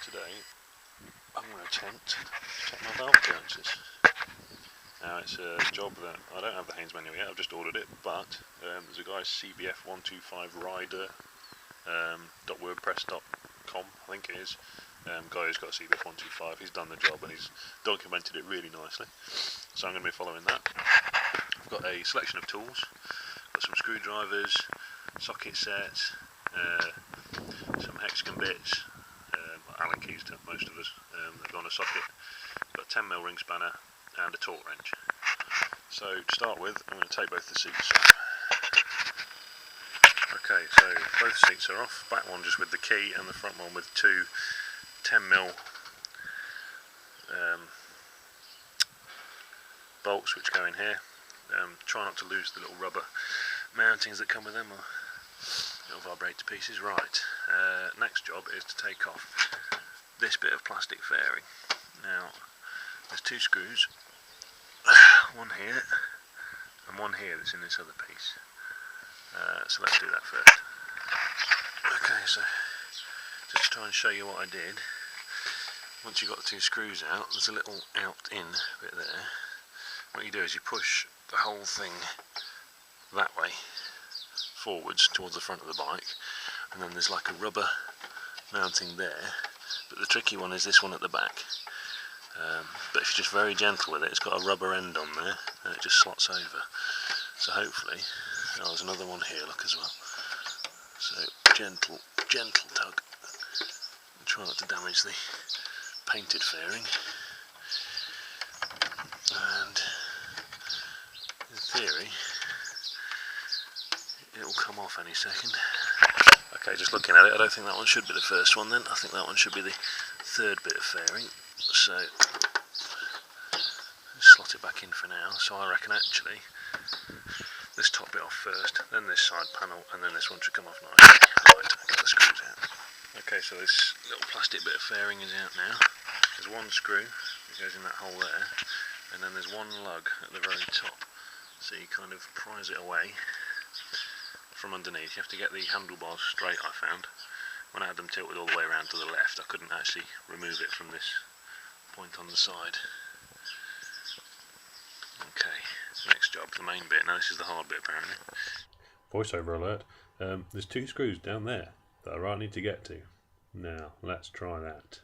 Today I'm going to attempt to check my valve clearances. Now it's a job that I don't have the Haynes manual yet, I've just ordered it, but there's a guy CBF125 rider .wordpress.com, I think it is, guy who's got a CBF125, he's done the job and he's documented it really nicely, so I'm going to be following that. I've got a selection of tools, got some screwdrivers, socket sets, some hexagon bits, Allen keys to most of us that go on a socket, got a 10mm ring spanner and a torque wrench. So to start with, I'm going to take both the seats off. Okay, so both seats are off, back one just with the key and the front one with two 10mm bolts which go in here. Try not to lose the little rubber mountings that come with them, or it'll vibrate to pieces. Right, next job is to take off this bit of plastic fairing. Now, there's two screws, one here and one here that's in this other piece. So let's do that first. Okay, so just to try and show you what I did, once you've got the two screws out, there's a little out-in bit there. What you do is you push the whole thing that way, forwards towards the front of the bike, and then there's like a rubber mounting there, but the tricky one is this one at the back. But if you're just very gentle with it, it's got a rubber end on there and it just slots over. So hopefully, oh, there's another one here, look, as well. So gentle tug, and try not to damage the painted fairing. And in theory, it will come off any second. Okay, just looking at it, I don't think that one should be the first one then. I think that one should be the third bit of fairing. So, slot it back in for now. So I reckon actually, this top bit off first, then this side panel, and then this one should come off nicely. Right, get the screws out. Okay, so this little plastic bit of fairing is out now. There's one screw, it goes in that hole there, and then there's one lug at the very top. So you kind of prise it away from underneath. You have to get the handlebars straight, I found. When I had them tilted all the way around to the left, I couldn't actually remove it from this point on the side. Okay, next job, the main bit. Now this is the hard bit apparently. Voiceover alert. There's two screws down there that I right need to get to. Now, let's try that.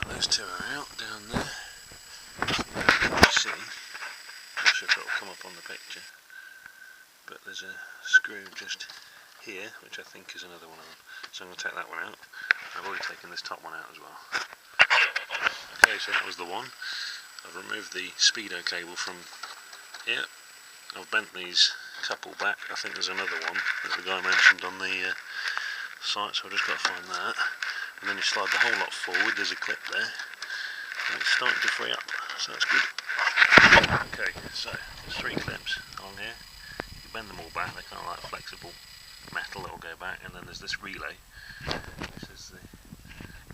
Those two are out down there. You can see, not sure if it'll come up on the picture, but there's a screw just here, which I think is another one on. So I'm going to take that one out. I've already taken this top one out as well. Okay, so that was the one. I've removed the speedo cable from here. I've bent these couple back. I think there's another one that the guy mentioned on the site, so I've just got to find that. And then you slide the whole lot forward, there's a clip there, and it's starting to free up, so that's good. Okay, so there's three clips on here. You bend them all back, they're kind of like flexible metal that will go back, and then there's this relay. This is the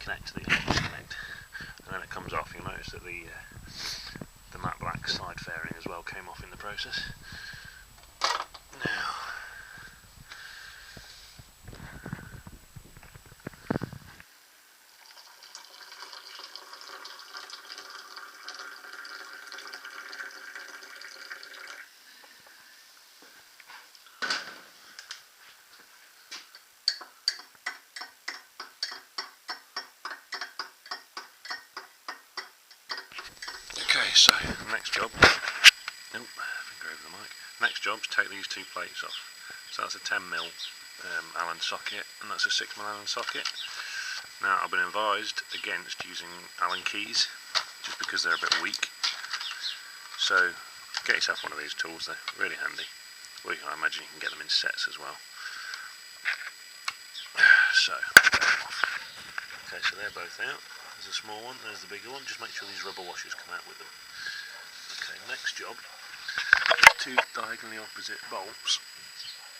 connect to the disconnect, and then it comes off. You'll notice that the matte black side fairing as well came off in the process. Now, okay, so next job, finger over the mic. Next job is take these two plates off. So that's a 10mm Allen socket, and that's a 6mm Allen socket. Now I've been advised against using Allen keys, just because they're a bit weak. So get yourself one of these tools, they're really handy. Well, I imagine you can get them in sets as well. So, okay, so they're both out. There's a small one, there's the bigger one. Just make sure these rubber washers come out with them. Okay, next job, two diagonally opposite bolts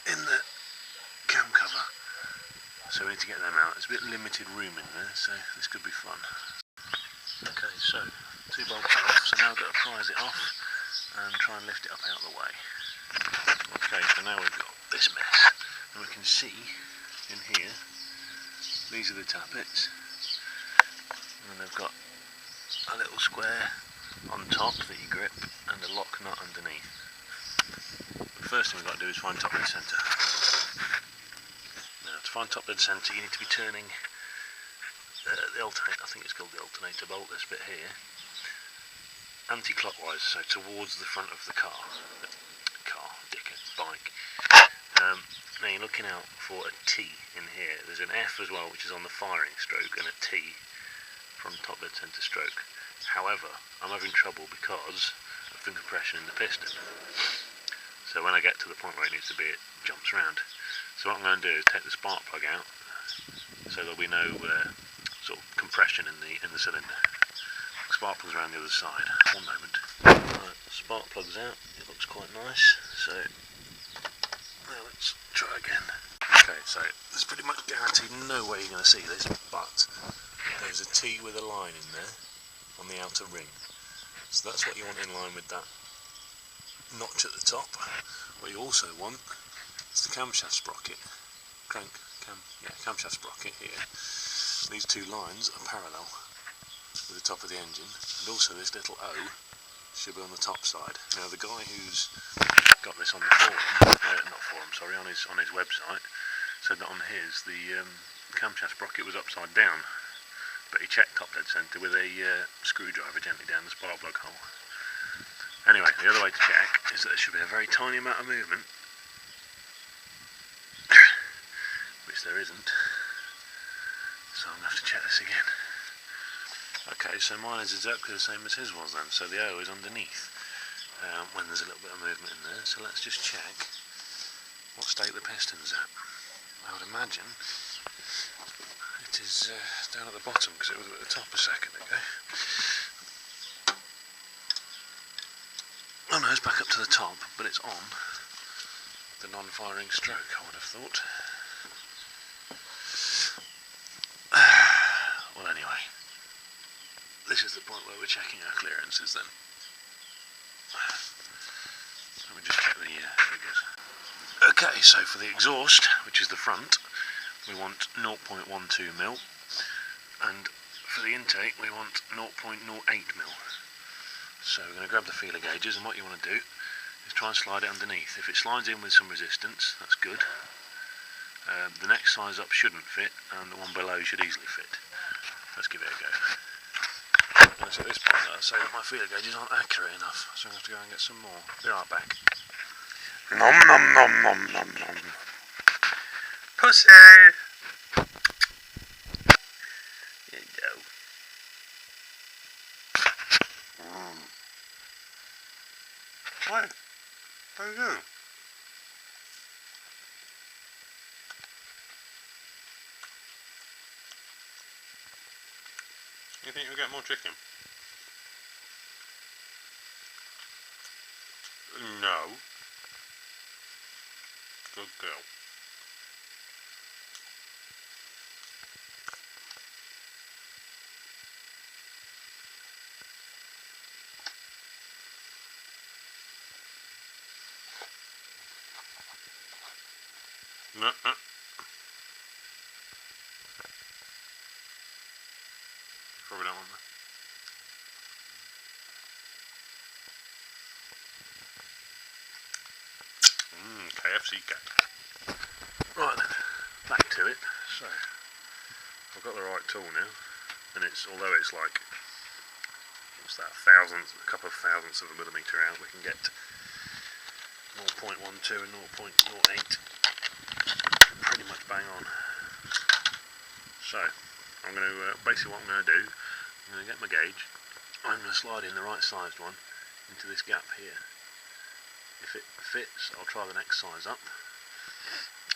in the cam cover. So we need to get them out. There's a bit limited room in there, so this could be fun. Okay, so two bolts are off, so now I've got to prise it off and try and lift it up out of the way. Okay, so now we've got this mess, and we can see in here. These are the tappets, and they've got a little square on top that you grip and a lock nut underneath. The first thing we've got to do is find top dead centre. Now to find top dead centre you need to be turning the alternator, I think it's called the alternator bolt, this bit here, anti-clockwise, so towards the front of the bike. Now you're looking out for a T in here. There's an F as well, which is on the firing stroke, and a T from top dead centre stroke. However, I'm having trouble because of the compression in the piston. So when I get to the point where it needs to be, it jumps around. So what I'm going to do is take the spark plug out, so there'll be no sort of compression in the cylinder. Spark plug's around the other side. One moment. Right, spark plug's out. It looks quite nice. So now let's try again. Okay, so there's pretty much guaranteed no way you're going to see this, but there's a T with a line in there on the outer ring. So that's what you want in line with that notch at the top. What you also want is the camshaft sprocket. Camshaft sprocket here. These two lines are parallel with the top of the engine, and also this little O should be on the top side. Now the guy who's got this on the on his website, said that on his the camshaft sprocket was upside down, but he checked top dead centre with a screwdriver gently down the spark plug hole. Anyway, the other way to check is that there should be a very tiny amount of movement, which there isn't, so I'm going to have to check this again. Okay, so mine is exactly the same as his was then, so the O is underneath when there's a little bit of movement in there. So let's just check what state the piston's at. I would imagine it is down at the bottom because it was at the top a second ago. Oh no, it's back up to the top, but it's on the non-firing stroke, I would have thought. Well anyway, this is the point where we're checking our clearances then. Let me just check the figures. Okay, so for the exhaust, which is the front, we want 0.12mm, and for the intake we want 0.08mm. So we're going to grab the feeler gauges, and what you want to do is try and slide it underneath. If it slides in with some resistance, that's good. The next size up shouldn't fit, and the one below should easily fit. Let's give it a go. And it's at this point that I say that my feeler gauges aren't accurate enough, so I'm going to have to go and get some more. Be right back. Nom nom nom nom nom nom. Pussy! You go. Why? There you go. You think you'll get more chicken? No. Good girl. No. Probably don't want that. KFC cat. Right then, back to it. So, I've got the right tool now, and although it's like, what's that, a couple of thousandths of a millimetre out, we can get 0.12 and 0.08 pretty much bang on. So, I'm going to, basically what I'm going to do, I'm going to get my gauge, I'm going to slide in the right sized one into this gap here. If it fits, I'll try the next size up.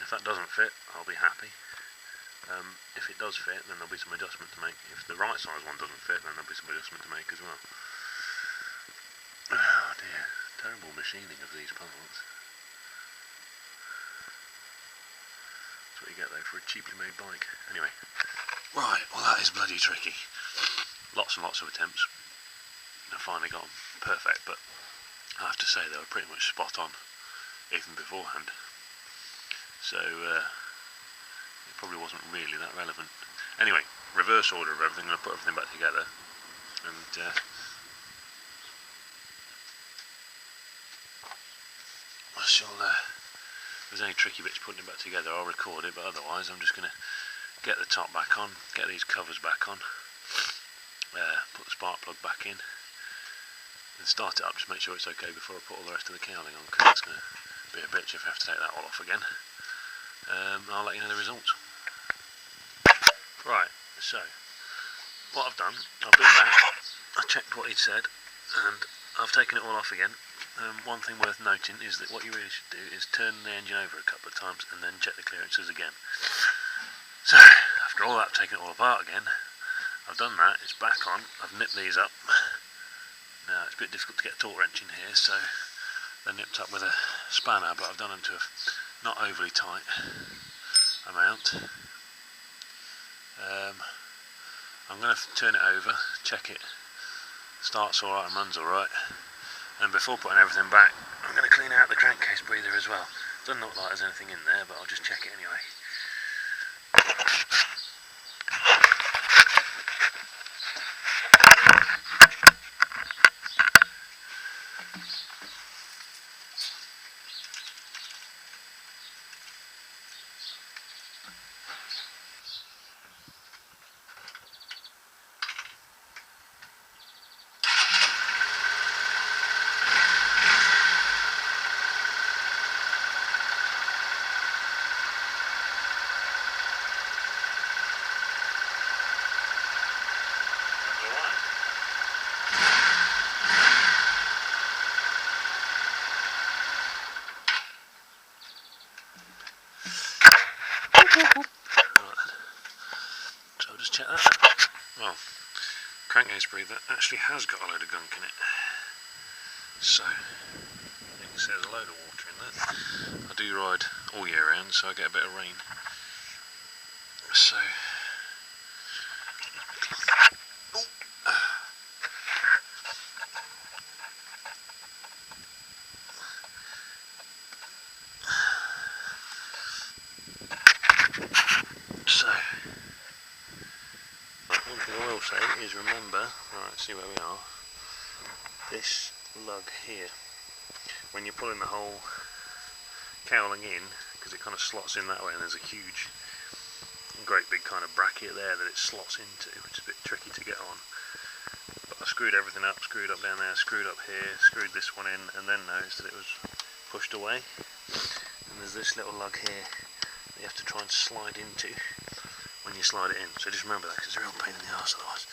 If that doesn't fit, I'll be happy. If it does fit, then there'll be some adjustment to make. If the right size one doesn't fit, then there'll be some adjustment to make as well. Oh dear, terrible machining of these parts. That's what you get though for a cheaply made bike. Anyway, right, well that is bloody tricky. Lots and lots of attempts. I finally got them perfect, but I have to say they were pretty much spot on, even beforehand. So, it probably wasn't really that relevant. Anyway, reverse order of everything. I'm going to put everything back together, and I shall. If there's any tricky bits putting it back together, I'll record it. But otherwise, I'm just going to get the top back on, get these covers back on, put the spark plug back in, and start it up. Just make sure it's okay before I put all the rest of the cowling on, because it's going to be a bitch if I have to take that all off again. I'll let you know the results. Right, so what I've done, I've been back, I checked what he'd said, and I've taken it all off again. One thing worth noting is that what you really should do is turn the engine over a couple of times and then check the clearances again. So, after all that, I've taken it all apart again. I've done that, it's back on, I've nipped these up. Now, it's a bit difficult to get a torque wrench in here, so they're nipped up with a spanner, but I've done them to a not overly tight amount. I'm going to turn it over, check it starts alright and runs alright, and before putting everything back, I'm going to clean out the crankcase breather as well. Doesn't look like there's anything in there, but I'll just check it anyway. So I'll just check that out. Well, crankcase breather actually has got a load of gunk in it. So, you can see there's a load of water in there. I do ride all year round, so I get a bit of rain. So, one thing I will say is remember, right, see where we are, this lug here, when you're pulling the whole cowling in, because it kind of slots in that way, and there's a huge, great big kind of bracket there that it slots into, which is a bit tricky to get on. But I screwed everything up, screwed up down there, screwed up here, screwed this one in, and then noticed that it was pushed away. And there's this little lug here that you have to try and slide into when you slide it in. So just remember that, because it's a real pain in the arse otherwise.